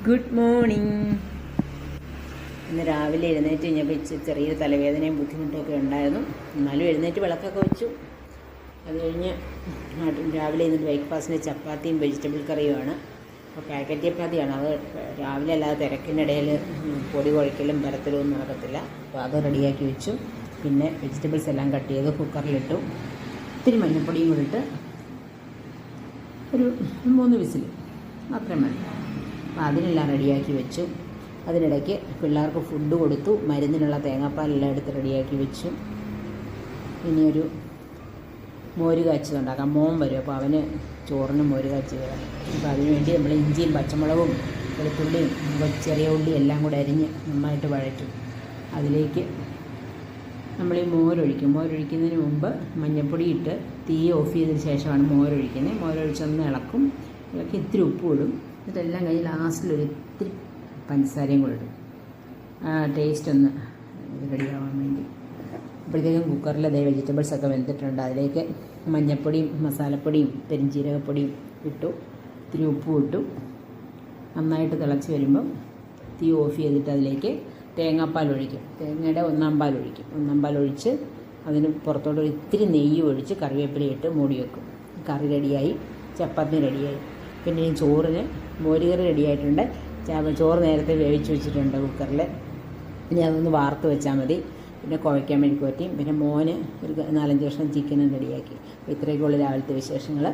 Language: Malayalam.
Good morning. ഇന്ന് രാവിലെ എഴുന്നേറ്റ് കഴിഞ്ഞപ്പോൾ ചെറിയൊരു തലവേദനയും ബുദ്ധിമുട്ടൊക്കെ ഉണ്ടായിരുന്നു. എന്നാലും എഴുന്നേറ്റ് വിളക്കൊക്കെ വെച്ചു. അത് കഴിഞ്ഞ് രാവിലെ ഇന്ന് ബ്രേക്ക്ഫാസ്റ്റിന് ചപ്പാത്തിയും വെജിറ്റബിൾ കറിയുമാണ്. അപ്പോൾ പാക്കറ്റ് ചപ്പാത്തിയാണ്. അത് രാവിലെ അല്ലാതെ തിരക്കിനിടയിൽ പൊടി കുഴക്കലും പരത്തലും ഒന്നും നടക്കത്തില്ല. അപ്പോൾ അത് റെഡിയാക്കി വെച്ചു. പിന്നെ വെജിറ്റബിൾസ് എല്ലാം കട്ട് ചെയ്ത് കുക്കറിലിട്ടു. ഇത്തിരി മഞ്ഞൾപ്പൊടിയും കൂടി ഇട്ട് ഒരു 3 വിസിൽ അത്രയും മതി. അപ്പോൾ അതിനെല്ലാം റെഡിയാക്കി വെച്ചു. അതിനിടയ്ക്ക് പിള്ളേർക്ക് ഫുഡ് കൊടുത്തു. മരുന്നിനുള്ള തേങ്ങാപ്പാലെല്ലാം എടുത്ത് റെഡിയാക്കി വെച്ചു. ഇനിയൊരു മോര് കാച്ചി ഉണ്ടാക്കാം. മോൻ വരും, അപ്പോൾ അവന് ചോറിന് മോര് കാച്ചി വേണം. അപ്പോൾ അതിനുവേണ്ടി നമ്മൾ ഇഞ്ചിയും പച്ചമുളകും വെളുത്തുള്ളിയും ചെറിയ ഉള്ളി എല്ലാം കൂടെ അരിഞ്ഞ് നന്നായിട്ട് വഴറ്റും. അതിലേക്ക് നമ്മൾ ഈ മോരൊഴിക്കുന്നതിന് മുമ്പ് മഞ്ഞൾപ്പൊടി ഇട്ട് തീ ഓഫ് ചെയ്തതിന് ശേഷമാണ് മോരൊഴിക്കുന്നത്. മോരൊഴിച്ചൊന്ന് ഇളക്കി ഇത്തിരി ഉപ്പും ഇടും. ഇതെല്ലാം കഴിഞ്ഞ് ലാസ്റ്റിലൊരു ഇത്തിരി പഞ്ചസാരയും കൂടെ ഇടും, ടേസ്റ്റ് ഒന്ന് റെഡിയാവാൻ വേണ്ടി. അപ്പോഴത്തേക്കും കുക്കറിൽ വെജിറ്റബിൾസൊക്കെ വെന്തിട്ടുണ്ട്. അതിലേക്ക് മഞ്ഞൾപ്പൊടിയും മസാലപ്പൊടിയും പെരിഞ്ചീരകപ്പൊടിയും ഇട്ടു, ഇത്തിരി ഉപ്പും ഇട്ടു. നന്നായിട്ട് തിളച്ച് വരുമ്പം തീ ഓഫ് ചെയ്തിട്ട് അതിലേക്ക് തേങ്ങാപ്പാൽ ഒഴിക്കും. തേങ്ങയുടെ 1/4 പാൽ ഒഴിക്കും. 1/4 പാൽ ഒഴിച്ച് അതിന് പുറത്തോട്ട് ഇത്തിരി നെയ്യ് ഒഴിച്ച് കറിവേപ്പിലയിട്ട് മൂടി വെക്കും. കറി റെഡിയായി, ചപ്പാത്തി റെഡിയായി. പിന്നെ ഈ ചോറിന് മോരുകറി റെഡിയായിട്ടുണ്ട്. ചോറ് നേരത്തെ വേവിച്ച് വെച്ചിട്ടുണ്ട് കുക്കറിൽ. ഇനി അതൊന്ന് വാർത്ത് വെച്ചാൽ മതി. പിന്നെ കുഴയ്ക്കാൻ മെഴുക്ക് പറ്റിയും പിന്നെ മോന് ഒരു 4-5 കഷ്ണം ചിക്കനും റെഡിയാക്കി. അപ്പോൾ ഇത്രയൊക്കെയുള്ള രാവിലത്തെ വിശേഷങ്ങൾ.